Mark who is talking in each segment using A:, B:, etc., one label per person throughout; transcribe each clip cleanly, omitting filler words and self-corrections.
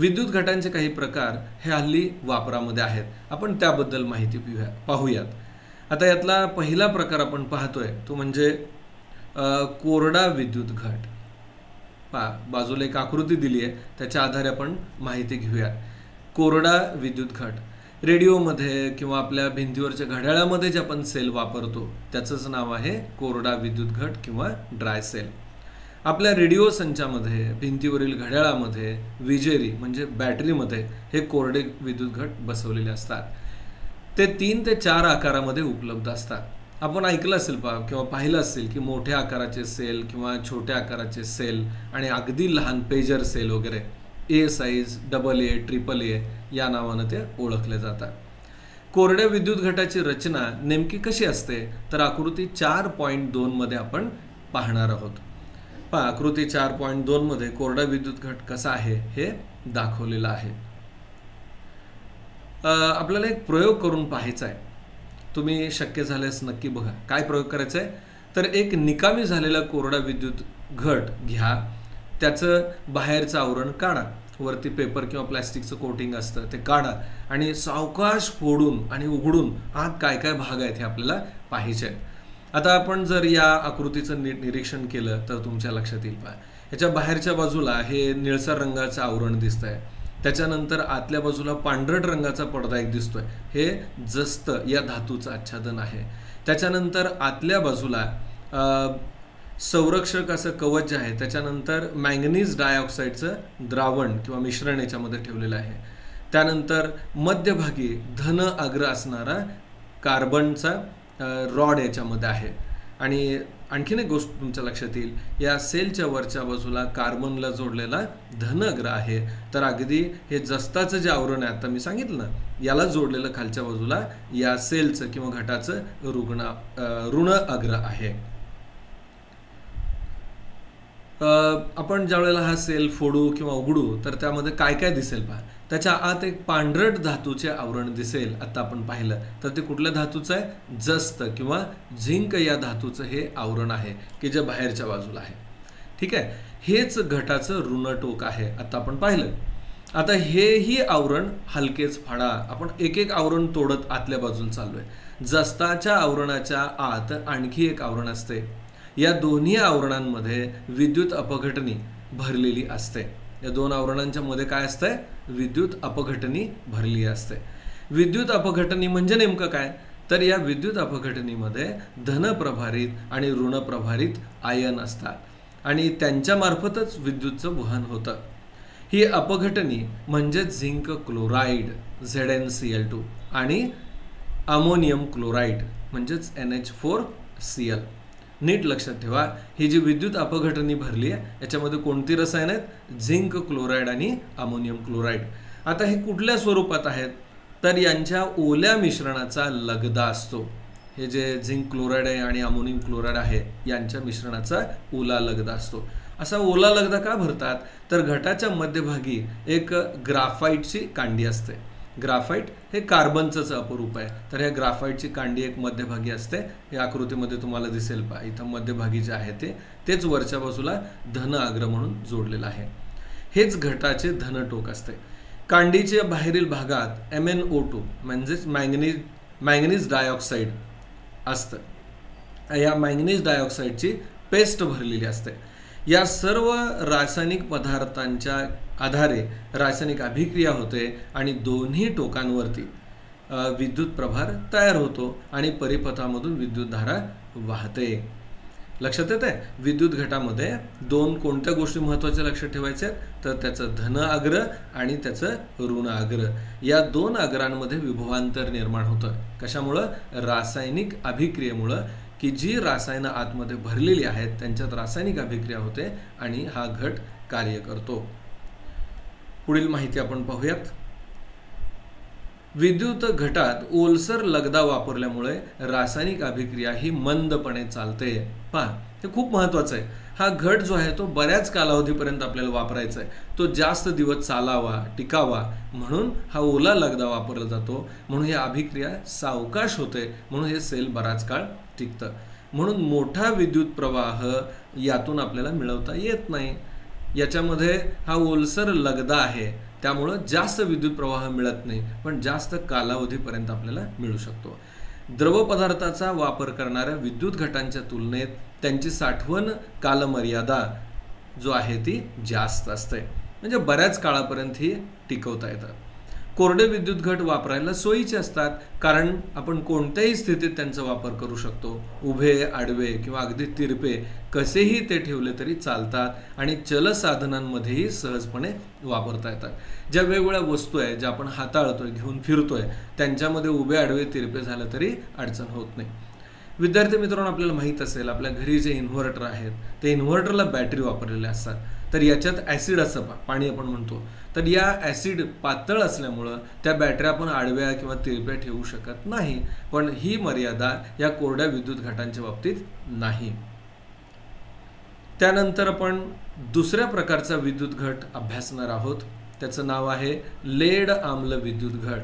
A: विद्युत घटांचे काही प्रकार हे हल्ली वापरामध्ये आहेत, आपण त्याबद्दल माहिती पाहूयात। आता यातला पहिला प्रकार आपण पाहतोय तो म्हणजे कोरडा विद्युत घट। बाजूला एक आकृती दिली आहे, त्याच्या आधारे आपण माहिती घेऊया। कोरडा विद्युत घट रेडिओमध्ये किंवा आपल्या भिंतीवरच्या घड्याळामध्ये जे आपण सेल वापरतो त्याचंच नाव आहे कोरडा विद्युत घट किंवा ड्राय सेल। आपल्या रेडिओ संचामध्ये, भिंतीवरील घड्याळामध्ये, विजेरी म्हणजे बॅटरीमध्ये हे कोरडे विद्युत घट बसवलेले असतात। ते 3 ते 4 आकारामध्ये उपलब्ध असतात। आपण ऐकलं असेल किंवा पाहिलं असेल की मोठ्या आकाराचे सेल किंवा छोट्या आकाराचे सेल आणि अगदी लहान पेजर सेल वगैरे ए साईज, AA, AAA या नावानं ते ओळखले जातात। कोरड्या विद्युत घटाची रचना नेमकी कशी असते तर आकृती 4.2 मध्ये आपण पाहणार आहोत। आकृती 4.2 मध्ये कोरडा विद्युत घट कसा आहे हे दाखवलेलं आहे। आपल्याला एक प्रयोग करून पाहायचा आहे, तुम्ही शक्य झाल्यास नक्की बघा। काय प्रयोग करायचा आहे तर एक निकामी झालेला कोरडा विद्युत घट घ्या, त्याचं बाहेरचं आवरण काढा, वरती पेपर किंवा प्लास्टिकचं कोटिंग असतं ते काढा आणि सावकाश फोडून आणि उघडून आत काय काय भाग आहेत हे आपल्याला पाहायचे आहेत। आता आपण जर या आकृतीचं निरीक्षण केलं तर तुमच्या लक्षात येईल। याच्या बाहेरच्या बाजूला हे निळसर रंगाचं आवरण दिसतंय, त्याच्यानंतर आतल्या बाजूला पांढरट रंगाचा पडदा एक दिसतोय, हे जस्त या धातूचं आच्छादन आहे। त्याच्यानंतर आतल्या बाजूला संरक्षक असं कवच जे आहे, त्याच्यानंतर मॅंगनीज डायऑक्साईडचं द्रावण किंवा मिश्रण याच्यामध्ये ठेवलेलं आहे। त्यानंतर मध्यभागी धन अग्र असणारा कार्बनचा रॉड याच्यामध्ये आहे। आणि आणखीन एक गोष्ट तुमच्या लक्षात येईल, या सेलच्या वरच्या बाजूला कार्बनला जोडलेला धन अग्र आहे, तर अगदी हे जस्ताचं जे आवरण आहे आता मी सांगितलं ना, याला जोडलेलं खालच्या बाजूला या सेलचं किंवा घटाचं ऋण अग्र आहे। आपण ज्या वेळेला हा सेल फोडू किंवा उघडू तर त्यामध्ये काय काय दिसेल पहा। त्याच्या आत एक पांढरट धातूचे आवरण दिसेल। आता आपण पाहिलं तर ते कुठल्या धातूचं आहे, जस्त किंवा झिंक या धातूचं हे आवरण आहे की जे बाहेरच्या बाजूला आहे। ठीक आहे, हेच घटाचं ऋण टोक आहे, आता आपण पाहिलं। आता हेही आवरण हलकेच फाडा, आपण एक एक आवरण तोडत आतल्या बाजूला चाललोय। जस्ताच्या आवरणाच्या आत आणखी एक आवरण असते, या दोन्ही आवरणांमध्ये विद्युत अपघटनी भरलेली असते। या दोन आवरणांच्या मध्ये काय असतंय, विद्युत अपघटनी भरली असते। विद्युत अपघटनी म्हणजे नेमकं काय तर या विद्युत अपघटनीमध्ये धनप्रभारित आणि ऋणप्रभारित आयन असतात आणि त्यांच्या मार्फतच विद्युतचं वहन होतं। ही अपघटनी म्हणजे झिंक क्लोराईड ZnCl2 आणि अमोनियम क्लोराईड म्हणजेच NH4Cl। नीट लक्षात ठेवा, ही जी विद्युत अपघटनी भरली आहे याच्यामध्ये कोणती रसायन आहेत, झिंक क्लोराईड आणि अमोनियम क्लोराईड। आता हे कुठल्या स्वरूपात आहेत तर यांच्या ओल्या मिश्रणाचा लगदा असतो। हे जे झिंक क्लोराईड आहे आणि अमोनियम क्लोराईड आहे यांच्या मिश्रणाचा ओला लगदा असतो। असा ओला लगदा का भरतात तर घटाच्या मध्यभागी एक ग्राफाईटची कांडी असते। ग्राफाईट हे कार्बनचंच अपरूप आहे, तर ह्या ग्राफाईटची कांडी एक मध्यभागी असते। या आकृतीमध्ये तुम्हाला दिसेल पहा, इथं मध्यभागी जे आहे तेच वरच्या बाजूला धन अग्र म्हणून जोडलेलं आहे। हेच घटाचे धन टोक असते। कांडीच्या बाहेरील भागात MnO2 म्हणजेच मॅंगनीज डायऑक्साईड असतं। या मॅंगनीज डायऑक्साईडची पेस्ट भरलेली असते। या सर्व रासायनिक पदार्थांच्या आधारे रासायनिक अभिक्रिया होते आणि दोन्ही टोकांवरती विद्युत प्रभार तयार होतो आणि परिपथामधून विद्युतधारा वाहते। लक्षात येते, विद्युत घटामध्ये दोन कोणत्या गोष्टी महत्त्वाच्या लक्षात ठेवायच्या तर त्याचं धन अग्र आणि त्याचं ऋण अग्र। या दोन अग्रांमध्ये विभवांतर निर्माण होतं। कशामुळं, रासायनिक अभिक्रियेमुळं, की जी रसायनं आतमध्ये भरलेली आहेत त्यांच्यात रासायनिक अभिक्रिया होते आणि हा घट कार्य करतो। पुढील माहिती आपण पाहूयात। विद्युत घटात ओलसर लगदा वापरल्यामुळे रासायनिक अभिक्रिया ही मंदपणे चालते। पहा, हे खूप महत्त्वाचं आहे। हा घट जो आहे तो बऱ्याच कालावधीपर्यंत आपल्याला वापरायचा आहे, तो जास्त दिवस चालावा, टिकावा म्हणून हा ओला लगदा वापरला जातो। म्हणून ही अभिक्रिया सावकाश होते, म्हणून हे सेल बराच काळ टिकतं। म्हणून मोठा विद्युत प्रवाह यातून आपल्याला मिळवता येत नाही। याच्यामध्ये हा ओलसर लगदा आहे त्यामुळं जास्त विद्युत प्रवाह मिळत नाही, पण जास्त कालावधीपर्यंत आपल्याला मिळू शकतो. द्रव पदार्थाचा वापर करणाऱ्या विद्युत घटांच्या तुलनेत त्यांची साठवण कालमर्यादा जो आहे ती जास्त असते, म्हणजे बऱ्याच काळापर्यंत ही टिकवता येतात. कोरडे विद्युत घट वापरायला सोयीचे असतात, कारण आपण कोणत्याही स्थितीत त्यांचा वापर करू शकतो. उभे, आडवे किंवा अगदी तिरपे कसेही ते ठेवले तरी चालतात आणि चलसाधनांमध्येही सहजपणे वापरता येतात. ज्या वेगवेगळ्या वस्तू आहेत ज्या आपण हाताळतोय, घेऊन फिरतोय, त्यांच्यामध्ये उभे, आडवे, तिरपे झालं तरी अडचण होत नाही. विद्यार्थी मित्रांनो, आपल्याला माहीत असेल आपल्या घरी जे इन्व्हर्टर आहेत ते इन्व्हर्टरला बॅटरी वापरलेले असतात. तर याच्यात ॲसिड असं पाणी आपण म्हणतो, तर या ॲसिड पातळ असल्यामुळं त्या बॅटऱ्या आपण आडव्या किंवा तिरप्या ठेवू शकत नाही, पण ही मर्यादा या कोरड्या विद्युत घटांच्या बाबतीत नाही. त्यानंतर आपण दुसऱ्या प्रकारचा विद्युत घट अभ्यासणार आहोत. त्याचं नाव आहे लेड आम्ल विद्युत घट.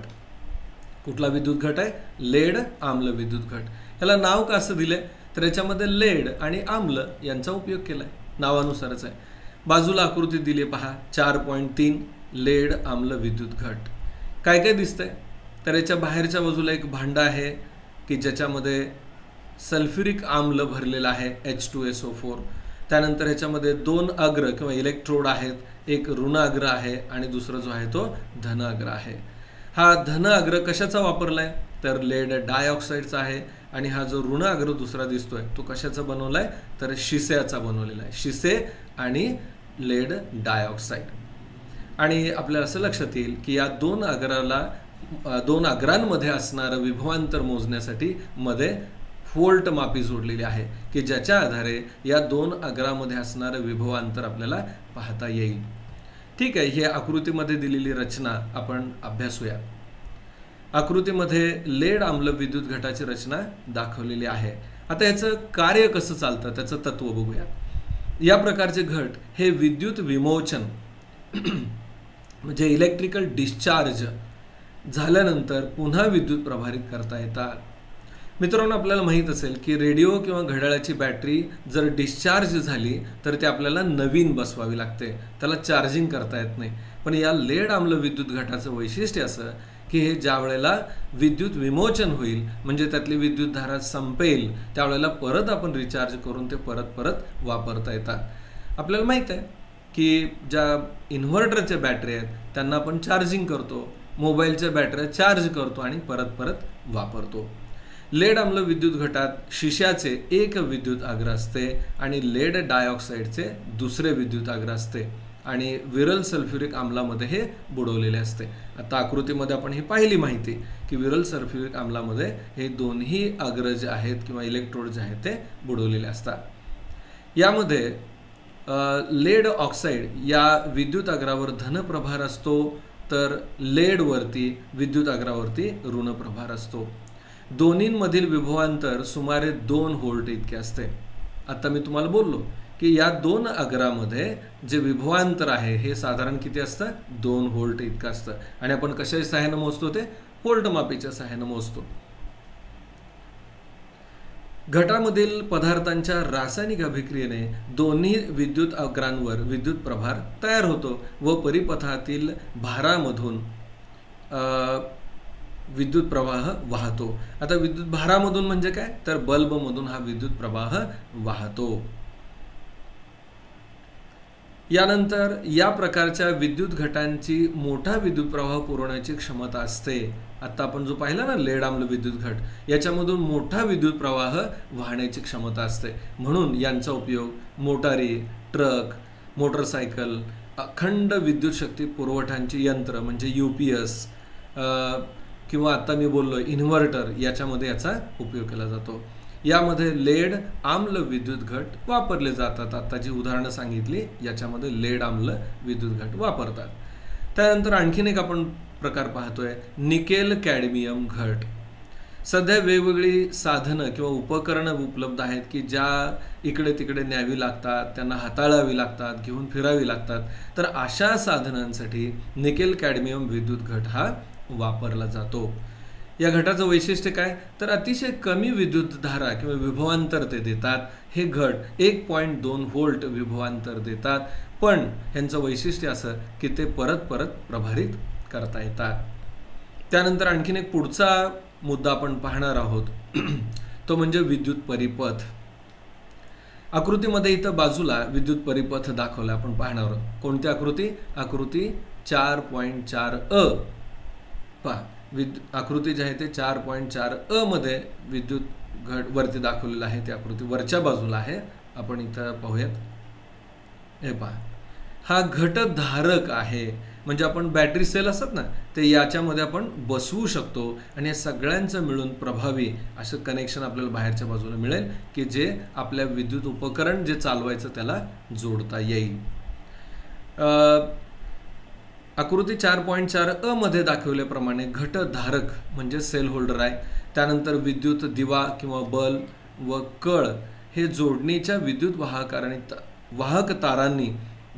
A: कुठला विद्युत घट आहे? लेड आम्ल विद्युत घट. याला नाव का असं दिलंय? तर याच्यामध्ये लेड आणि आम्ल यांचा उपयोग केलाय, नावानुसारच आहे. बाजूला आकृती दिली पहा, 4.3 लेड आम्ल विद्युत घट. काय काय दिसतंय? तर याच्या बाहेरच्या बाजूला एक भांडं आहे की ज्याच्यामध्ये सल्फ्युरिक आम्ल भरलेला आहे, H2SO4. त्यानंतर ह्याच्यामध्ये 2 अग्र किंवा इलेक्ट्रोड आहेत, एक ऋण अग्र आहे आणि दुसरा जो आहे तो धन अग्र आहे. हा धन अग्र कशाचा वापरलाय? तर लेड डायऑक्साईडचा आहे. आणि हा जो ऋण अग्र दुसरा दिसतोय तो कशाचा बनवलाय? तर शिसेचा बनवलेला आहे. शिसे आणि लेड डायऑक्साईड. आणि आपल्याला असं लक्षात येईल की या दोन अग्रांमध्ये असणारं विभवांतर मोजण्यासाठी मध्ये व्होल्ट मापी जोडलेली आहे की ज्याच्या आधारे या 2 अग्रामध्ये असणारं विभवांतर आपल्याला पाहता येईल. ठीक आहे, ही आकृतीमध्ये दिलेली रचना आपण अभ्यासूया. आकृतीमध्ये लेड आम्ल विद्युत घटाची रचना दाखवलेली आहे. आता याचं कार्य कसं चालतं त्याचं तत्व बघूया. या प्रकारचे घट हे विद्युत विमोचन म्हणजे इलेक्ट्रिकल डिस्चार्ज झाल्यानंतर पुन्हा विद्युत प्रभारित करता येतात. मित्रांनो, आपल्याला माहीत असेल की रेडिओ किंवा घड्याळाची बॅटरी जर डिस्चार्ज झाली तर ते आपल्याला नवीन बसवावी लागते, त्याला चार्जिंग करता येत नाही. पण या लेड आम्ल विद्युत घटाचं वैशिष्ट्य असं की हे ज्या वेळेला विद्युत विमोचन होईल म्हणजे त्यातली विद्युत धारा संपेल त्यावेळेला परत आपण रिचार्ज करून ते परत वापरता येतात. आपल्याला माहीत आहे की ज्या इन्व्हर्टरच्या बॅटरी आहेत त्यांना आपण चार्जिंग करतो, मोबाईलच्या बॅटऱ्या चार्ज करतो आणि परत वापरतो. लेड आम्ल विद्युत घटात शिशाचे एक विद्युत अग्र असते आणि लेड डायऑक्साईडचे दुसरे विद्युत अग्र असते आणि विरल सल्फ्युरिक आम्लामध्ये हे बुडवलेले असते. आता आकृतीमध्ये आपण ही पाहिली माहिती की विरल सल्फ्युरिक आम्लामध्ये हे दोन्ही अग्र जे आहेत किंवा इलेक्ट्रोड जे आहेत ते बुडवलेले असतात. यामध्ये लेड ऑक्साईड या विद्युत अग्रावर धन प्रभार असतो, तर लेडवरती विद्युत अग्रावरती ऋण प्रभार असतो. दोन्हींमधील विभवांतर सुमारे 2 व्होल्ट इतके असते. आता मी तुम्हाला बोललो की या 2 अग्रामध्ये जे विभवांतर आहे हे साधारण किती असतं? 2 व्होल्ट इतकं असतं. आणि आपण कशाच्या सहाय्याने मोजतो? ते व्होल्ट मापीच्या सहाय्याने मोजतो. घटामधील पदार्थांच्या रासायनिक अभिक्रियेने दोन्ही विद्युत अग्रांवर विद्युत प्रभार तयार होतो व परिपथातील भारामधून विद्युत प्रवाह वाहतो. आता विद्युत भारामधून म्हणजे काय? तर बल्बमधून हा विद्युत प्रवाह वाहतो. यानंतर या प्रकारच्या विद्युत घटांची मोठा विद्युत प्रवाह पुरवण्याची क्षमता असते. आता आपण जो पाहिला ना लेड आम्ल विद्युत घट, याच्यामधून मोठा विद्युत प्रवाह वाहण्याची क्षमता असते. म्हणून यांचा उपयोग मोटारी, ट्रक, मोटरसायकल, अखंड विद्युत शक्ती पुरवठ्यांची यंत्र म्हणजे UPS किंवा आता मी बोललो इन्व्हर्टर याच्यामध्ये याचा उपयोग केला जातो. यामध्ये लेड आम्ल विद्युत घट वापरले जातात. आता जी उदाहरणं सांगितली याच्यामध्ये लेड आम्ल विद्युत घट वापरतात. त्यानंतर आणखीन एक आपण प्रकार पाहतोय निकेल कॅडमियम घट. सध्या वेगवेगळी साधनं किंवा उपकरणं उपलब्ध आहेत की ज्या इकडे तिकडे न्यावी लागतात, त्यांना हाताळावी लागतात, घेऊन फिरावी लागतात. तर अशा साधनांसाठी निकेल कॅडमियम विद्युत घट हा वापरला जातो. या घटाचं वैशिष्ट्य काय? तर अतिशय कमी विद्युत धारा किंवा विभवांतर ते देतात. हे घट 1.2 व्होल्ट विभवांतर देतात पण ह्यांचं वैशिष्ट्य असं की ते परत परत प्रभारित करता येतात. त्यानंतर आणखीन एक पुढचा मुद्दा आपण पाहणार आहोत तो म्हणजे विद्युत परिपथ. आकृतीमध्ये इथं बाजूला विद्युत परिपथ दाखवला आपण पाहणार आहोत. कोणती आकृती? आकृती 4.4 पहा, आकृती जी आहे ते 4.4 मध्ये विद्युत घट वरती दाखवलेला आहे. ती आकृती वरच्या बाजूला आहे. आपण इथं पाहूयात. हे पहा, हा घटधारक आहे. म्हणजे आपण बॅटरी सेल असतात ना, ते याच्यामध्ये आपण बसवू शकतो आणि या सगळ्यांचं मिळून प्रभावी असं कनेक्शन आपल्याला बाहेरच्या बाजूला मिळेल की जे आपल्या विद्युत उपकरण जे चालवायचं त्याला जोडता येईल. आकृती 4.4 मध्ये दाखवल्याप्रमाणे घटधारक म्हणजे सेल होल्डर आहे. त्यानंतर विद्युत दिवा किंवा बल्ब व कळ हे जोडणीच्या विद्युत वाहक तारांनी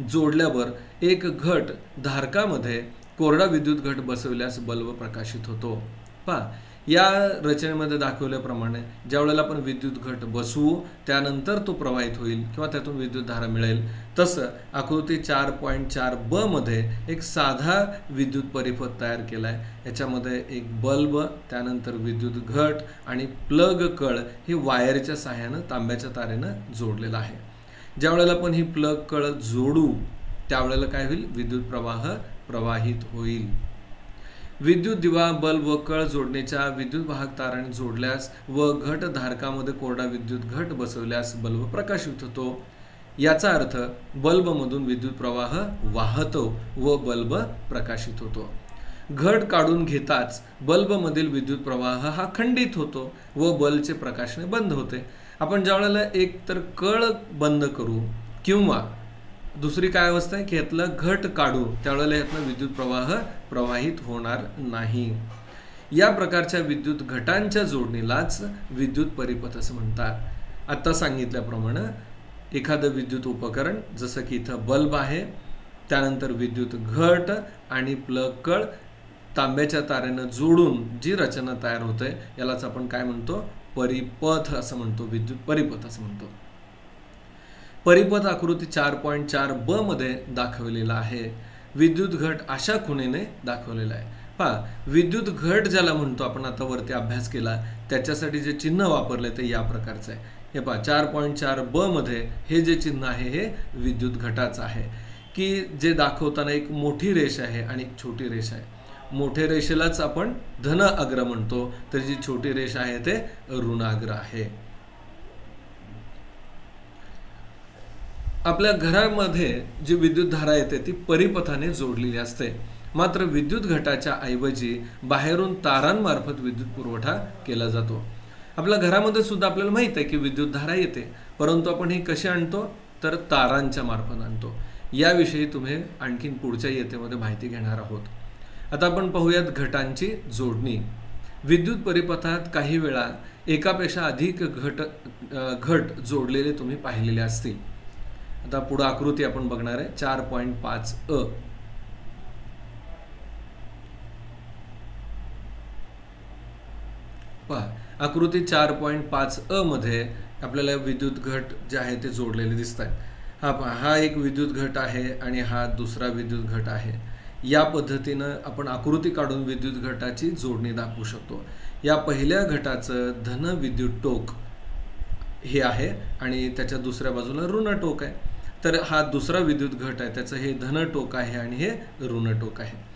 A: जोडल्यावर एक घट धारकामध्ये कोरडा विद्युत घट बसवल्यास बल्ब प्रकाशित होतो. पहा, या रचनेमध्ये दाखवल्याप्रमाणे ज्या वेळेला आपण विद्युत घट बसवू त्यानंतर तो प्रवाहित होईल किंवा त्यातून विद्युत धारा मिळेल. तसं आकृती 4.4 मध्ये एक साधा विद्युत परिपथ तयार केला आहे. याच्यामध्ये एक बल्ब, त्यानंतर विद्युत घट आणि प्लग कळ हे वायरच्या सहाय्यानं तांब्याच्या तारेनं जोडलेलं आहे. ज्या वेळेला आपण ही प्लग कळ जोडू त्यावेळेला काय होईल? विद्युत प्रवाह प्रवाहित होईल. विद्युत दिवा, बल्ब व कळ जोडणीच्या विद्युत वाहक तारांनी जोडल्यास व घट धारकामध्ये कोरडा विद्युत घट बसवल्यास बल्ब प्रकाशित होतो. याचा अर्थ बल्बमधून विद्युत प्रवाह वाहतो व बल्ब प्रकाशित होतो. घट काढून घेताच बल्बमधील विद्युत प्रवाह हा खंडित होतो व बल्बचे प्रकाशने बंद होते. आपण ज्या वेळेला एक तर कळ बंद करू किंवा दुसरी काय अवस्था आहे की यातलं घट काढू त्यावेळेला यातनं विद्युत प्रवाह प्रवाहित होणार नाही. या प्रकारच्या विद्युत घटांच्या जोडणीलाच विद्युत परिपथ असं म्हणतात. आत्ता सांगितल्याप्रमाणे एखादं विद्युत उपकरण जसं की इथं बल्ब आहे, त्यानंतर विद्युत घट आणि प्लग कळ तांब्याच्या तारेनं जोडून जी रचना तयार होते यालाच आपण काय म्हणतो? परिपथ असं म्हणतो, विद्युत परिपथ असं म्हणतो. परिपथ आकृती 4.4 मध्ये दाखवलेला आहे. विद्युत घट अशा खुणेने दाखवलेला आहे. पहा, विद्युत घट ज्याला म्हणतो आपण आता वरती अभ्यास केला त्याच्यासाठी जे चिन्ह वापरले ते या प्रकारचं आहे. हे पहा, 4.4 मध्ये हे जे चिन्ह आहे हे विद्युत घटाचं आहे की जे दाखवताना एक मोठी रेष आहे आणि एक छोटी रेष आहे. मोठे रेषेलाच आपण धन अग्र म्हणतो, तर जी छोटी रेष आहे ते ऋणाग्र आहे. आपल्या घरामध्ये जी विद्युत धारा येते ती परिपथाने जोडलेली असते. मात्र विद्युत घटाच्या ऐवजी बाहेरून तारांमार्फत विद्युत पुरवठा केला जातो. आपल्या घरामध्ये सुद्धा आपल्याला माहित आहे की विद्युत धारा येते, परंतु आपण ही कशी आणतो? तर तारांच्या मार्फत आणतो. याविषयी तुम्ही आणखीन पुढच्या इयत्तेमध्ये माहिती घेणार आहोत. आता आपण पाहूयात घटांची जोडणी. विद्युत परिपथात काही वेळा एकापेक्षा अधिक घट जोडलेले तुम्ही पाहिलेले असतील. आता पुढे आकृती आपण बघणार आहे 4.5 पहा, आकृती 4.5 मध्ये आपल्याला विद्युत घट जे आहे ते जोडलेले दिसत आहेत. हा पहा, हा एक विद्युत घट आहे आणि हा दुसरा विद्युत घट आहे. या पद्धतीनं आपण आकृती काढून विद्युत घटाची जोडणी दाखवू शकतो. या पहिल्या घटाचं धन विद्युत टोक हे आहे आणि त्याच्या दुसऱ्या बाजूला ऋण टोक आहे. तर हा दुसरा विद्युत घट आहे, त्याचं हे धन टोक आहे आणि हे ऋण टोक आहे.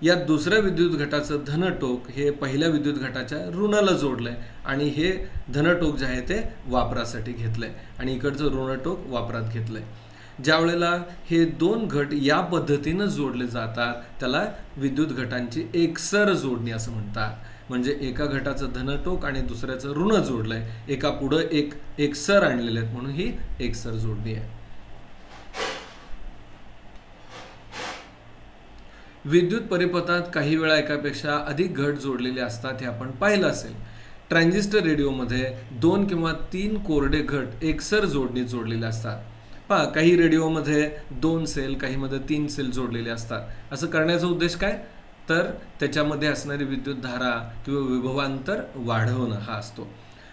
A: या दुसऱ्या विद्युत घटाचं धन टोक हे पहिल्या विद्युत घटाच्या ऋणाला जोडलंय आणि हे धन टोक जे आहे ते वापरासाठी घेतलंय आणि इकडचं ऋण टोक वापरात घेतलंय. ज्या वेळेला हे दोन घट या पद्धतीनं जोडले जातात त्याला विद्युत घटांची एकसर जोडणी असं म्हणतात. म्हणजे एका घटाचं धन टोक आणि दुसऱ्याचं ऋण जोडलंय, एका पुढं एक एकसर आणलेले आहेत म्हणून ही एकसर जोडणी आहे. विद्युत परिपथात काही वेळा एकापेक्षा अधिक घट जोडलेले असतात हे आपण पाहिलं असेल. ट्रान्झिस्टर रेडिओमध्ये 2 किंवा 3 कोरडे घट एकसर जोडणीत जोडलेले असतात. पहा, काही रेडिओमध्ये 2 सेल, काहीमध्ये 3 सेल जोडलेले असतात. असं करण्याचा उद्देश काय? तर त्याच्यामध्ये असणारी विद्युत धारा किंवा विभवांतर वाढवणं हा असतो.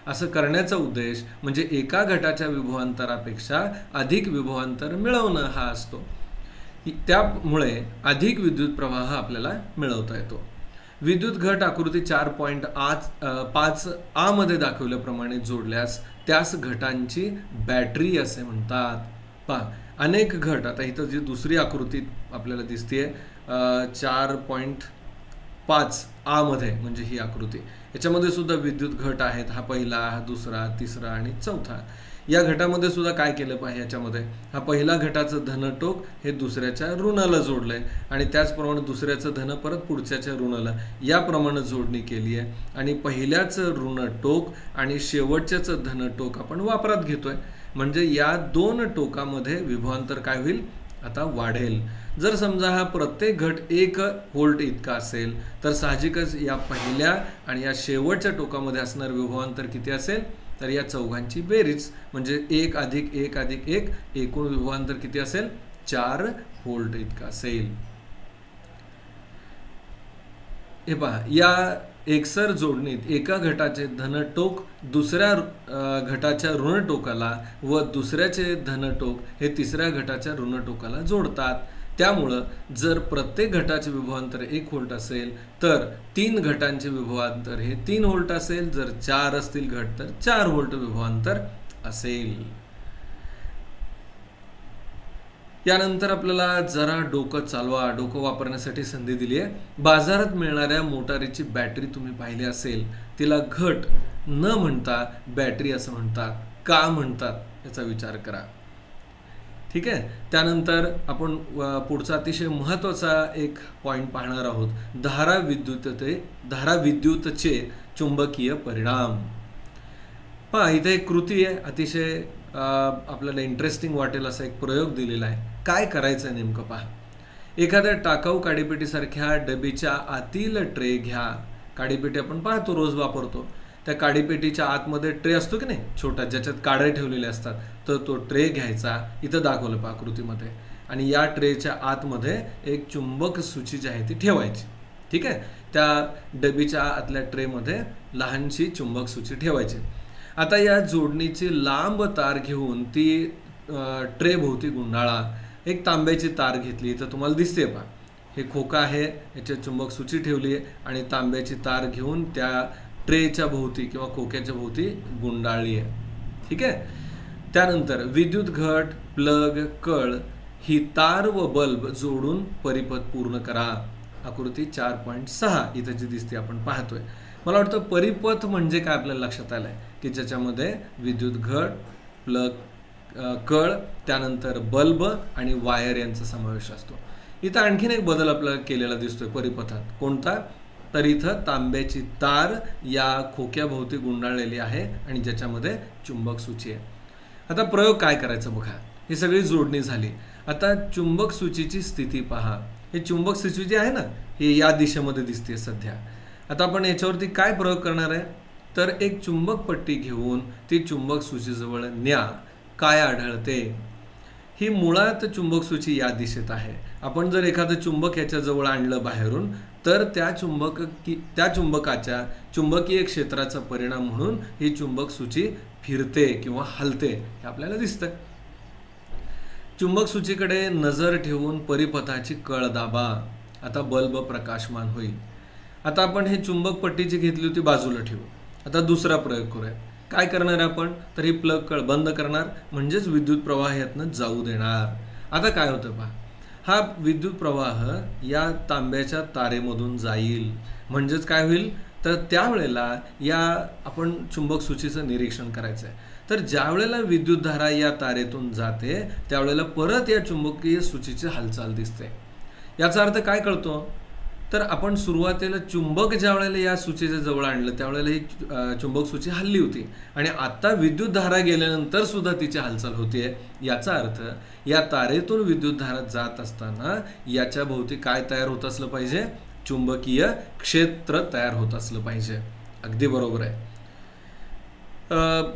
A: असं करण्याचा उद्देश म्हणजे एका घटाच्या विभवांतरापेक्षा अधिक विभवांतर मिळवणं हा असतो. त्यामुळे अधिक विद्युत प्रवाह आपल्याला मिळवता येतो. विद्युत घट आकृती 4.5 आ मध्ये दाखवल्याप्रमाणे जोडल्यास त्यास घटांची बॅटरी असे म्हणतात. पहा, अनेक घट, आता इथं जी दुसरी आकृती आपल्याला दिसते 4.5 आ मध्ये, म्हणजे ही आकृती, याच्यामध्ये सुद्धा विद्युत घट आहेत. हा पहिला, हा दुसरा, तिसरा आणि चौथा. या घटामध्ये सुद्धा काय केलं पाहिजे, याच्यामध्ये हा पहिला घटाचं धनटोक हे दुसऱ्याच्या ऋणाला जोडलंय आणि त्याचप्रमाणे दुसऱ्याचं धन परत पुढच्याच्या ऋणाला, याप्रमाणे जोडणी केली आहे. आणि पहिल्याचं ऋणटोक आणि शेवटच्याचं धनटोक आपण वापरात घेतोय, म्हणजे या दोन टोकामध्ये विभवांतर काय होईल, आता वाढेल. जर समजा हा प्रत्येक घट 1 व्होल्ट इतका असेल तर साहजिकच या पहिल्या आणि या शेवटच्या टोकामध्ये असणार विभवांतर किती असेल, तर या चौघांची बेरीज म्हणजे 1 अधिक 1 अधिक 1 एकूण विभवांतर किती असेल, 4 व्होल्ट इतका असेल. हे पहा, या एकसर जोडणीत एका घटाचे धनटोक दुसऱ्या घटाच्या ऋणटोकाला व दुसऱ्याचे धनटोक हे तिसऱ्या घटाच्या ऋणटोकाला जोडतात. त्यामुळं जर प्रत्येक घटाचे विभवांतर 1 व्होल्ट असेल तर 3 घटांचे विभवांतर हे 3 व्होल्ट असेल. जर 4 असतील घट तर 4 व्होल्ट विभवांतर असेल. यानंतर आपल्याला जरा डोकं वापरण्यासाठी संधी दिली आहे. बाजारात मिळणाऱ्या मोटारीची बॅटरी तुम्ही पाहिली असेल, तिला घट न म्हणता बॅटरी असं म्हणतात. का म्हणतात याचा विचार करा. ठीक आहे. त्यानंतर आपण पुढचा अतिशय महत्त्वाचा एक पॉईंट पाहणार आहोत, धाराविद्युतचे चुंबकीय परिणाम. पहा, इथे एक कृती आहे, अतिशय आपल्याला इंटरेस्टिंग वाटेल असा एक प्रयोग दिलेला आहे. काय करायचं नेमकं पहा. एखाद्या टाकाऊ काडीपेटीसारख्या डबीच्या आतील ट्रे घ्या. काडीपेटी आपण पाहतो, रोज वापरतो. त्या काडीपेटीच्या आतमध्ये ट्रे असतो की नाही छोटा, ज्याच्यात काड्या ठेवलेले असतात, तर तो ट्रे घ्यायचा. इथं दाखवलं पहा आकृतीमध्ये. आणि या ट्रेच्या आतमध्ये एक चुंबक सूची जी आहे ती ठेवायची. ठीक आहे. त्या डबीच्या आतल्या ट्रेमध्ये लहानशी चुंबक सूची ठेवायची. आता या जोडणीची लांब तार घेऊन ती ट्रे भोवती गुंडाळा. एक तांब्याची तार घेतली तर तुम्हाला दिसते पहा, हे खोका आहे, याच्यात चुंबक सूची ठेवली आहे आणि तांब्याची तार घेऊन त्या ट्रेच्या भोवती किंवा खोक्याच्या भोवती गुंडाळली आहे. ठीक आहे. त्यानंतर विद्युत घट, प्लग, कळ ही तार व बल्ब जोडून परिपथ पूर्ण करा. आकृती 4.6 इथं जी दिसते आपण पाहतोय. मला वाटतं परिपथ म्हणजे काय आपल्याला लक्षात आलंय की ज्याच्यामध्ये विद्युत घट, प्लग, कळ, त्यानंतर बल्ब आणि वायर यांचा समावेश असतो. इथं आणखीन एक बदल आपल्याला केलेला दिसतोय परिपथात. कोणता, तर इथं तांब्याची तार या खोक्याभोवती गुंडाळलेली आहे आणि ज्याच्यामध्ये चुंबक सूची आहे. आता प्रयोग काय करायचं बघा. ही सगळी जोडणी झाली. आता चुंबक सूचीची स्थिती पहा. हे चुंबक सूची जी आहे ना, ही या दिशेमध्ये दिसते सध्या. आता आपण याच्यावरती काय प्रयोग करणार आहे, तर एक चुंबक पट्टी घेऊन ती चुंबक सूचीजवळ न्या. काय आढळते, ही मुळात चुंबक सूची या दिशेत आहे. आपण जर एखादं चुंबक याच्या जवळ आणलं बाहेरून तर त्या चुंबकाच्या चुंबकीय क्षेत्राचा परिणाम म्हणून ही चुंबक सूची फिरते किंवा हलते हे आपल्याला दिसतं. चुंबक सूचीकडे नजर ठेवून परिपथाची कळ दाबा. आता बल्ब प्रकाशमान होईल. आता आपण हे चुंबक पट्टी जी घेतली होती बाजूला ठेवू. आता दुसरा प्रयोग करूया. काय करणार आपण, तर ही प्लग कळ बंद करणार, म्हणजेच विद्युत प्रवाह यातनं जाऊ देणार. आता काय होतं पहा, हा विद्युत प्रवाह या तांब्याच्या तारेमधून जाईल. म्हणजेच काय होईल, तर त्यावेळेला या आपण चुंबक सूचीचं निरीक्षण करायचं आहे. तर ज्या वेळेला विद्युतधारा या तारेतून जाते त्यावेळेला परत या चुंबकीय सूचीची हालचाल दिसते. याचा अर्थ काय कळतो, तर आपण सुरुवातीला चुंबक ज्या वेळेला या सूचीच्या जवळ आणलं त्यावेळेला ही चुंबक सूची हलली होती आणि आता विद्युतधारा गेल्यानंतर सुद्धा तिची हालचाल होते. याचा अर्थ या तारेतून विद्युतधारा जात असताना याच्या भोवती काय तयार होत असलं पाहिजे, चुंबकीय क्षेत्र तयार होत असलं पाहिजे. अगदी बरोबर आहे.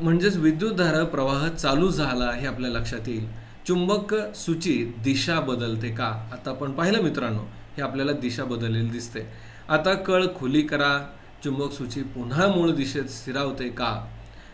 A: म्हणजेच विद्युतधारा प्रवाह चालू झाला हे आपल्या लक्षात येईल. चुंबक सूची दिशा बदलते का, आता आपण पाहिलं मित्रांनो, हे आपल्याला दिशा बदललेली दिसते. आता कळ खुली करा. चुंबक सूची पुन्हा मूळ दिशेत स्थिरावते का.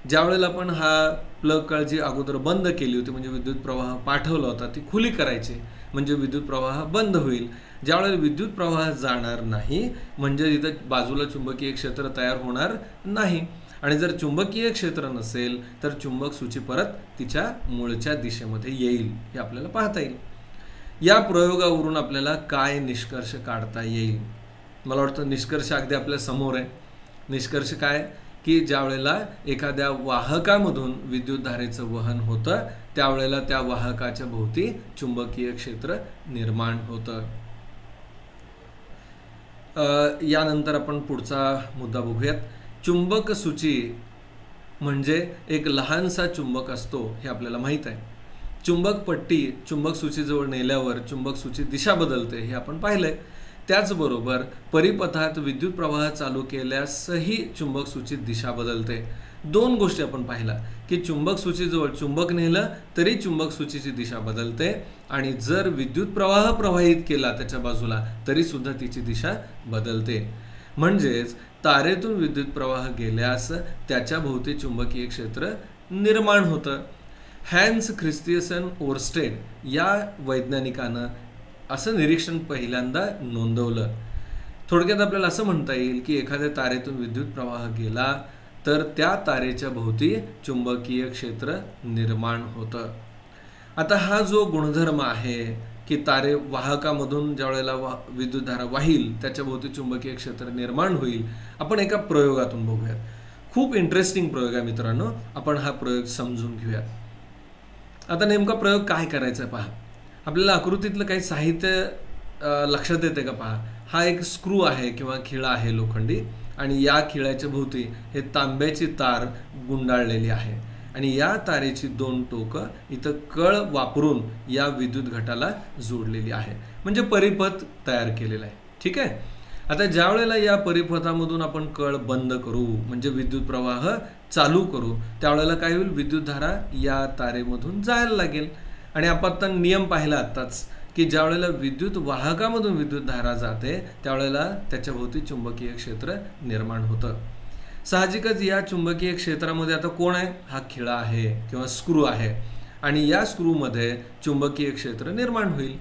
A: ज्या वेळेला आपण हा प्लग कळ जी अगोदर बंद केली होती म्हणजे विद्युत प्रवाह पाठवला होता ती खुली करायची म्हणजे विद्युत प्रवाह बंद होईल. ज्यावेळेला विद्युत प्रवाह जाणार नाही म्हणजे इथं बाजूला चुंबकीय क्षेत्र तयार होणार नाही. आणि जर चुंबकीय क्षेत्र नसेल तर चुंबक सूची परत तिच्या मूळच्या दिशेमध्ये येईल, हे आपल्याला पाहता येईल. या प्रयोगावरून आपल्याला काय निष्कर्ष काढता येईल? मला वाटतं निष्कर्ष अगदी आपल्या समोर आहे. निष्कर्ष काय की ज्या वेळेला एखाद्या वाहकामधून विद्युतधारेचं वहन होतं त्यावेळेला त्या वाहकाच्या भोवती चुंबकीय क्षेत्र निर्माण होतं. यानंतर आपण पुढचा मुद्दा बघूयात. चुंबक सूची म्हणजे एक लहानसा चुंबक असतो हे आपल्याला माहीत आहे. चुंबक पट्टी चुंबक सूचीजवळ नेल्यावर चुंबक सूची दिशा बदलते हे आपण पाहिलंय. त्याचबरोबर परिपथात विद्युत प्रवाह चालू केल्यासही चुंबक सूची दिशा बदलते. दोन गोष्टी आपण पाहिला की चुंबक सूचीजवळ चुंबक नेलं तरी चुंबक सूचीची दिशा बदलते आणि जर विद्युत प्रवाह प्रवाहित केला त्याच्या बाजूला तरी सुद्धा तिची दिशा बदलते. म्हणजेच तारेतून विद्युत प्रवाह गेल्यास त्याच्या भोवती चुंबकीय क्षेत्र निर्माण होतं. हॅन्स ख्रिस्तियसन ओरस्टेड या वैज्ञानिकानं असं निरीक्षण पहिल्यांदा नोंदवलं. थोडक्यात आपल्याला असं म्हणता येईल की एखाद्या तारेतून विद्युत प्रवाह गेला तर त्या तारेच्या भोवती चुंबकीय क्षेत्र निर्माण होतं. आता हा जो गुणधर्म आहे की तारे वाहकामधून ज्या वेळेला विद्युतधारा वाहील त्याच्या भोवती चुंबकीय क्षेत्र निर्माण होईल, आपण एका प्रयोगातून बघूयात. खूप इंटरेस्टिंग प्रयोग आहे मित्रांनो, आपण हा प्रयोग समजून घेऊयात. आता नेमका प्रयोग काय करायचा आहे पहा. आपल्याला आकृतीतलं काही साहित्य लक्षात येते का पहा. हा एक स्क्रू आहे किंवा खिळा आहे लोखंडी आणि या खिळ्याच्या भोवती हे तांब्याची तार गुंडाळलेली आहे आणि या तारेची दोन टोकं इथं कळ वापरून या विद्युत घटाला जोडलेली आहे, म्हणजे परिपथ तयार केलेला आहे. ठीक आहे. आता ज्या वेळेला या परिपथामधून आपण कळ बंद करू म्हणजे विद्युत प्रवाह चालू करू त्यावेळेला काय होईल, विद्युतधारा या तारेमधून जायला लागेल. आणि आपण नियम पाहिला आत्ताच की ज्या वेळेला विद्युत वाहकामधून विद्युतधारा जाते त्यावेळेला त्याच्या भोवती चुंबकीय क्षेत्र निर्माण होतं. साहजिकच या चुंबकीय क्षेत्रामध्ये आता कोण आहे, हा खिळा आहे किंवा स्क्रू आहे आणि या स्क्रूमध्ये चुंबकीय क्षेत्र निर्माण होईल.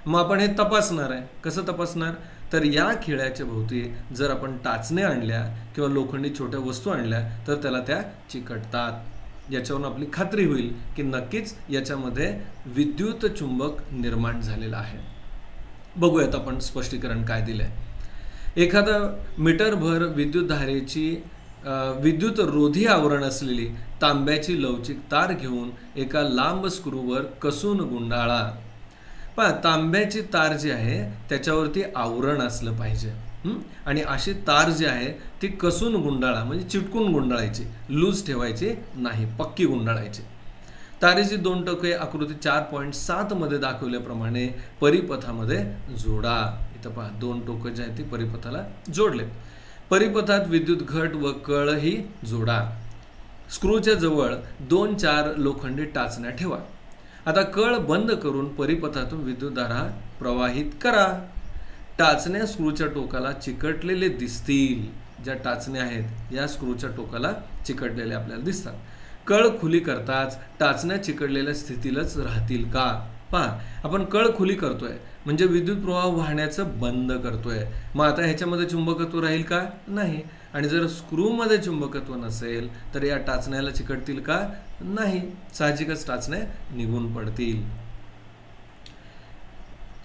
A: मग आपण हे तपासणार आहे. कसं तपासणार तर या खिळ्याच्या भोवती जर आपण टाचण्या आणल्या किंवा लोखंडी छोट्या वस्तू आणल्या तर त्याला त्या चिकटतात. याच्यावरून आपली खात्री होईल की नक्कीच याच्यामध्ये विद्युत चुंबक निर्माण झालेला आहे. बघूयात आपण स्पष्टीकरण काय दिलंय. एखादा मीटरभर विद्युतधारेची विद्युत रोधी आवरण असलेली तांब्याची लवचिक तार घेऊन एका लांब स्क्रूवर कसून गुंडाळा. पहा, तांब्याची तार जी आहे त्याच्यावरती आवरण असलं पाहिजे आणि अशी तार जी आहे ती कसून गुंडाळा, म्हणजे चिटकून गुंडाळायची, लूज ठेवायची नाही, पक्की गुंडाळायची. तारेची दोन टोके आकृती 4.7 मध्ये दाखवल्याप्रमाणे परिपथामध्ये जोडा. इथं पहा, दोन टोकं जे आहेत ती परिपथाला जोडले. परिपथात विद्युत घट व कळही जोडा. स्क्रूच्या जवळ 2-4 लोखंडी टाचण्या ठेवा. आता कळ बंद करून परिपथातून विद्युतधारा प्रवाहित करा. टाचण्या स्क्रूच्या टोकाला चिकटलेले दिसतील. ज्या टाचण्या आहेत या स्क्रूच्या टोकाला चिकटलेले आपल्याला दिसतात. कळ खुली करताच टाचण्या चिकटलेल्या स्थितीलाच राहतील का. पहा, आपण कळ खुली करतोय म्हणजे विद्युत प्रवाह वाहण्याचं बंद करतोय. मग आता ह्याच्यामध्ये चुंबकत्व राहील का, नाही. आणि जर स्क्रूमध्ये चुंबकत्व नसेल तर या टाचण्याला चिकटतील का, नाही. साहजिकच टाचण्या निघून पडतील.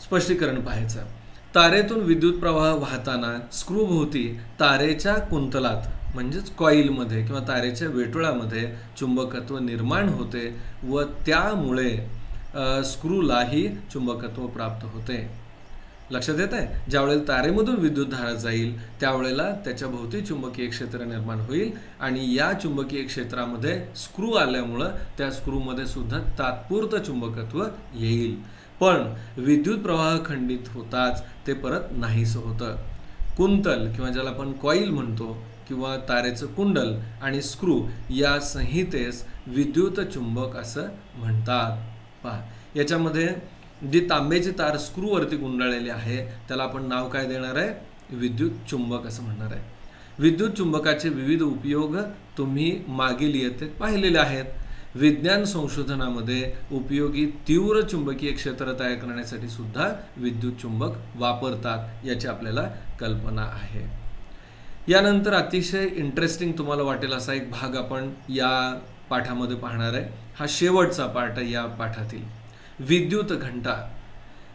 A: स्पष्टीकरण पाहायचं. तारेतून विद्युत प्रवाह वाहताना स्क्रू भोवती तारेच्या कुंतलात म्हणजेच कॉइलमध्ये किंवा तारेच्या वेटोळामध्ये चुंबकत्व निर्माण होते व त्यामुळे स्क्रूलाही चुंबकत्व प्राप्त होते. लक्षात येत आहे. ज्यावेळेला तारेमधून विद्युतधारा जाईल त्यावेळेला त्याच्या भोवती चुंबकीय क्षेत्र निर्माण होईल आणि या चुंबकीय क्षेत्रामध्ये स्क्रू आल्यामुळं त्या स्क्रूमध्ये सुद्धा तात्पुरतं चुंबकत्व येईल. पण विद्युत प्रवाह खंडित होताच ते परत नाहीसं होतं. कुंतल किंवा ज्याला आपण कॉईल म्हणतो किंवा तारेचं कुंडल आणि स्क्रू या संहितेस विद्युत चुंबक असं म्हणतात. पहा, याच्यामध्ये जी तांब्याची तार स्क्रूवरती गुंडाळलेली आहे त्याला आपण नाव काय देणार आहे, विद्युत चुंबक असं म्हणणार आहे. विद्युत चुंबकाचे विविध उपयोग तुम्ही मागील इयत्तेत पाहिलेले आहेत. विज्ञान संशोधनामध्ये उपयोगी तीव्र चुंबकीय क्षेत्र तयार करण्यासाठी सुद्धा विद्युत चुंबक वापरतात, याची आपल्याला कल्पना आहे. यानंतर अतिशय इंटरेस्टिंग तुम्हाला वाटेल असा एक भाग आपण या पाठामध्ये पाहणार आहे. हा शेवटचा पाठ आहे या पाठातील, विद्युत घंटा.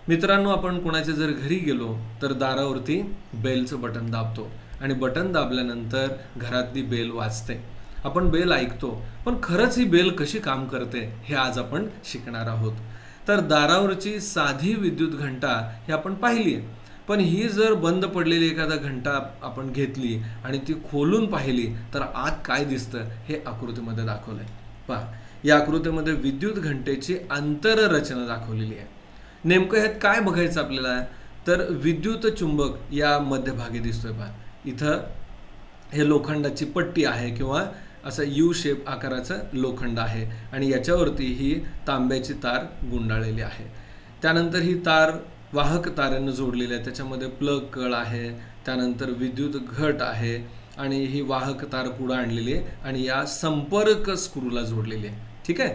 A: मित्रांनो, आपण कोणाच्या जर घरी गेलो तर दारावरती बेलचं बटन दाबतो आणि बटन दाबल्यानंतर घरातली बेल वाजते. आपण बेल ऐकतो, पण खरंच ही बेल कशी काम करते हे आज आपण शिकणार आहोत. तर दारावरची साधी विद्युत घंटा ही आपण पाहिली आहे, पण ही जर बंद पडलेली एखादा घंटा आपण घेतली आणि ती खोलून पाहिली तर आत काय दिसतं हे आकृतीमध्ये दाखवलंय. पहा, या आकृतीमध्ये विद्युत घंटेची आंतररचना दाखवलेली आहे. नेमकं ह्यात काय बघायचं आपल्याला, तर विद्युत चुंबक या मध्यभागी दिसतोय. पहा, इथं हे लोखंडाची पट्टी आहे किंवा असं यू शेप आकाराचं लोखंड आहे आणि याच्यावरती ही तांब्याची तार गुंडाळलेली आहे. त्यानंतर ही तार वाहक तारेनं जोडलेली आहे, त्याच्यामध्ये प्लग कळ आहे, त्यानंतर विद्युत घट आहे आणि ही वाहक तार पुढं आणलेली आहे आणि या संपर्क स्क्रूला जोडलेली आहे. ठीक आहे.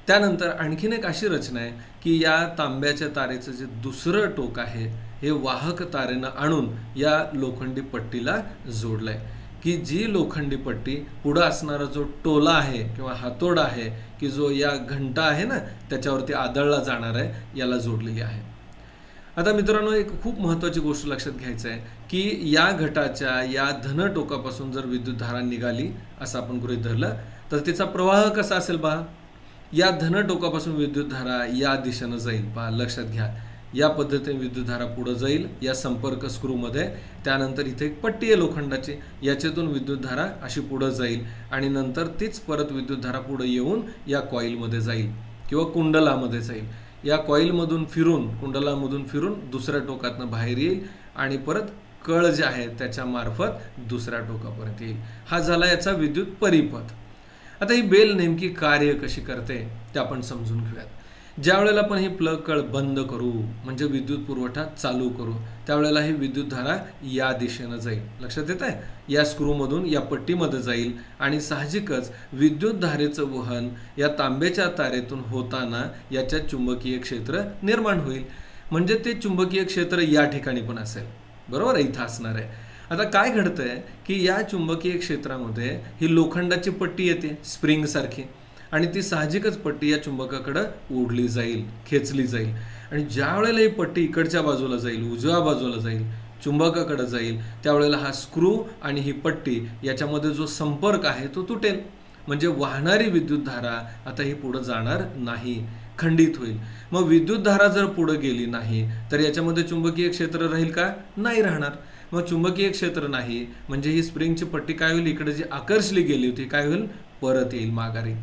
A: त्यानंतर आणखीन एक अशी रचना आहे की या तांब्याच्या तारेचं जे दुसरं टोक आहे हे वाहक तारेनं आणून या लोखंडी पट्टीला जोडलं आहे, की जी लोखंडी पट्टी पुढं असणारा जो टोला आहे किंवा हातोडा आहे की जो या घंटा आहे ना त्याच्यावरती आदळला जाणार आहे, याला जोडलेली आहे. आता मित्रांनो, एक खूप महत्त्वाची गोष्ट लक्षात घ्यायचं आहे की या घटाच्या या धन टोकापासून जर विद्युतधारा निघाली असं आपण गृहीत धरलं तर तिचा प्रवाह कसा असेल पहा. या धन टोकापासून विद्युतधारा या दिशेनं जाईल. पहा, लक्षात घ्या, या पद्धतीने विद्युतधारा पुढे जाईल या संपर्क स्क्रूमध्ये. त्यानंतर इथे एक पट्टी आहे लोखंडाची, याच्यातून विद्युतधारा अशी पुढे जाईल आणि नंतर तीच परत विद्युतधारा पुढे येऊन या कॉईलमध्ये जाईल किंवा कुंडलामध्ये जाईल. या कॉईलमधून फिरून, कुंडलामधून फिरून दुसऱ्या टोकातनं बाहेर येईल आणि परत कळ जे आहे त्याच्या मार्फत दुसऱ्या टोकापर्यंत येईल. हा झाला याचा विद्युत परिपथ. आता ही बेल नेमकी कार्य कशी करते ते आपण समजून घेऊयात. ज्या वेळेला आपण ही प्लग कळ बंद करू म्हणजे विद्युत पुरवठा चालू करू त्यावेळेला ही विद्युतधारा या दिशेनं जाईल. लक्षात येत आहे, या स्क्रूमधून या पट्टीमध्ये जाईल आणि साहजिकच विद्युतधारेचं वहन या तांब्याच्या तारेतून होताना याच्यात चुंबकीय क्षेत्र निर्माण होईल. म्हणजे ते चुंबकीय क्षेत्र या ठिकाणी पण असेल, बरोबर, इथं असणार आहे. आता काय घडतंय की या चुंबकीय क्षेत्रामध्ये ही लोखंडाची पट्टी येते स्प्रिंग सारखी आणि ती साहजिकच पट्टी या चुंबकाकडे ओढली जाईल, खेचली जाईल आणि ज्या वेळेला ही पट्टी इकडच्या बाजूला जाईल, उजव्या बाजूला जाईल, चुंबकाकडे जाईल, त्यावेळेला हा स्क्रू आणि ही पट्टी याच्यामध्ये जो संपर्क आहे तो तुटेल. म्हणजे वाहणारी विद्युतधारा आता ही पुढे जाणार नाही, खंडित होईल. मग विद्युतधारा जर पुढे गेली नाही तर याच्यामध्ये चुंबकीय क्षेत्र राहील का? नाही राहणार. मग चुंबकीय क्षेत्र नाही म्हणजे ही स्प्रिंगची पट्टी काय होईल, इकडे जी आकर्षली गेली होती काय होईल, परत येईल माघारी.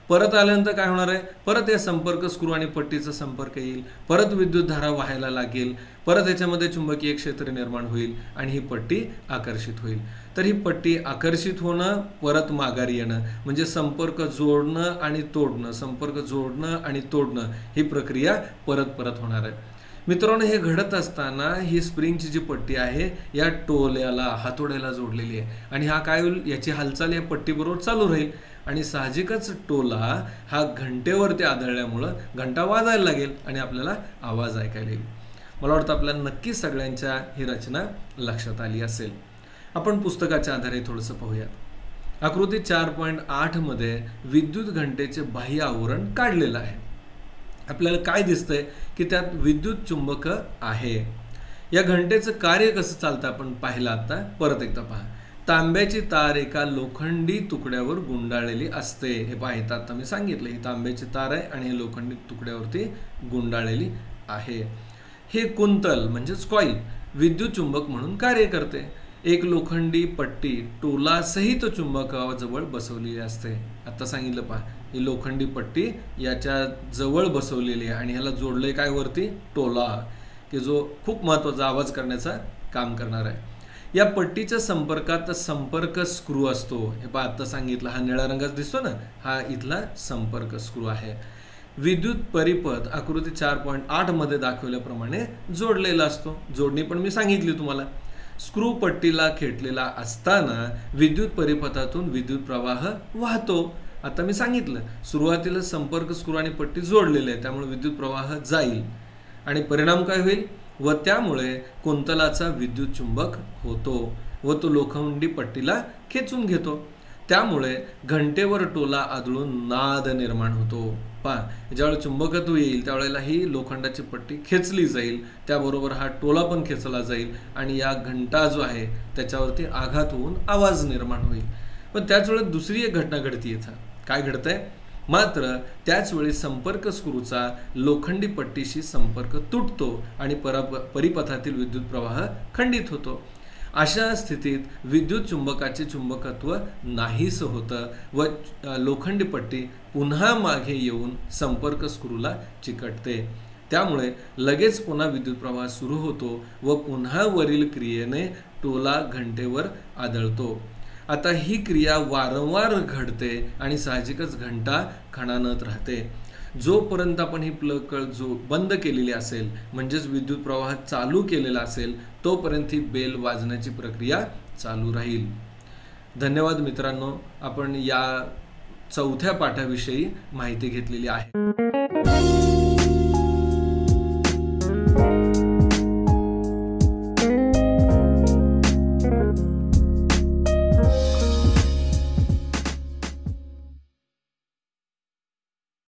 A: परत आल्यानंतर काय होणार आहे, परत या संपर्क स्क्रू आणि पट्टीचा संपर्क येईल, परत विद्युतधारा वाहायला लागेल, परत याच्यामध्ये चुंबकीय क्षेत्र निर्माण होईल आणि ही पट्टी आकर्षित होईल. तर ही पट्टी आकर्षित होणं, परत माघारी येणं म्हणजे संपर्क जोडणं आणि तोडणं, संपर्क जोडणं आणि तोडणं ही प्रक्रिया परत परत होणार आहे. मित्रांनो, हे घडत असताना ही स्प्रिंगची जी पट्टी आहे या टोल्याला, हातोड्याला जोडलेली आहे आणि हा काय होईल, याची हालचाल या पट्टीबरोबर चालू राहील आणि साहजिकच टोला हा घंटेवरती आदळल्यामुळं घंटा वाजायला लागेल आणि आपल्याला आवाज ऐकायला येईल. मला वाटतं आपल्याला नक्कीच सगळ्यांच्या ही रचना लक्षात आली असेल. आपण पुस्तकाच्या आधारे थोडंसं पाहूयात. आकृती 4.8 मध्ये विद्युत घंटेचे बाह्य आवरण काढलेलं आहे. आपल्याला काय दिसतंय की त्यात विद्युत चुंबक आहे. या घंटेचं कार्य कसं चालतं आपण पाहिलं. आता परत एकदा पहा. तांब्याची तार एका लोखंडी तुकड्यावर गुंडाळलेली असते. हे पाहिजे, आता मी सांगितलं ही तांब्याची तार आहे आणि हे लोखंडी तुकड्यावरती गुंडाळलेली आहे. हे कुंतल म्हणजेच कॉईल विद्युत चुंबक म्हणून कार्य करते. एक लोखंडी पट्टी टोलासहित चुंबकाजवळ बसवलेली असते. आता सांगितलं पहा, ही लोखंडी पट्टी याच्या जवळ बसवलेली आहे आणि ह्याला जोडलंय काय वरती, टोला, की जो खूप महत्त्वाचा आवाज करण्याचा काम करणार आहे. या पट्टीच्या संपर्कात संपर्क स्क्रू असतो. हे पहा, आता सांगितलं हा निळ्या रंगाचा दिसतो ना, हा इथला संपर्क स्क्रू आहे. विद्युत परिपथ आकृती 4.8 मध्ये दाखवल्याप्रमाणे जोडलेला असतो. जोडणी पण मी सांगितली तुम्हाला. स्क्रू पट्टीला खेटलेला असताना विद्युत परिपथातून विद्युत प्रवाह वाहतो आता मी सांगितलं, सुरुवातीला संपर्क स्क्रू आणि पट्टी जोडलेले आहे, त्यामुळे विद्युत प्रवाह जाईल आणि परिणाम काय होईल, व त्यामुळे कुंतलाचा विद्युत चुंबक होतो व तो लोखंडी पट्टीला खेचून घेतो. त्यामुळे घंटेवर टोला आदळून नाद निर्माण होतो. पहा, ज्यावेळेला चुंबकत्व येईल त्यावेळेला ही लोखंडाची पट्टी खेचली जाईल, त्याबरोबर हा टोला पण खेचला जाईल आणि या घंटा जो आहे त्याच्यावरती आघात होऊन आवाज निर्माण होईल. पण त्याच वेळेस दुसरी एक घटना घडती इथं. काय घडतंय, मात्र त्याच वेळी संपर्क स्क्रूचा लोखंडी पट्टीशी संपर्क तुटतो आणि परिपथातील विद्युत प्रवाह खंडित होतो. अशा स्थितीत विद्युत चुंबकाचे चुंबकत्व नाहीस होतं व लोखंडी पट्टी पुन्हा मागे येऊन संपर्क स्क्रूला चिकटते. त्यामुळे लगेच पुन्हा विद्युत प्रवाह सुरू होतो व पुन्हा वरील क्रियेने टोला घंटेवर आदळतो. आता ही क्रिया वारंवार घडते आणि साहजिकच घंटा खणानत राहते. जोपर्यंत आपण ही प्लग जो बंद केलेली असेल, म्हणजेच विद्युत प्रवाह चालू केलेला असेल, तोपर्यंत ही बेल वाजण्याची प्रक्रिया चालू राहील. धन्यवाद मित्रांनो, आपण या चौथ्या पाठाविषयी माहिती घेतलेली आहे.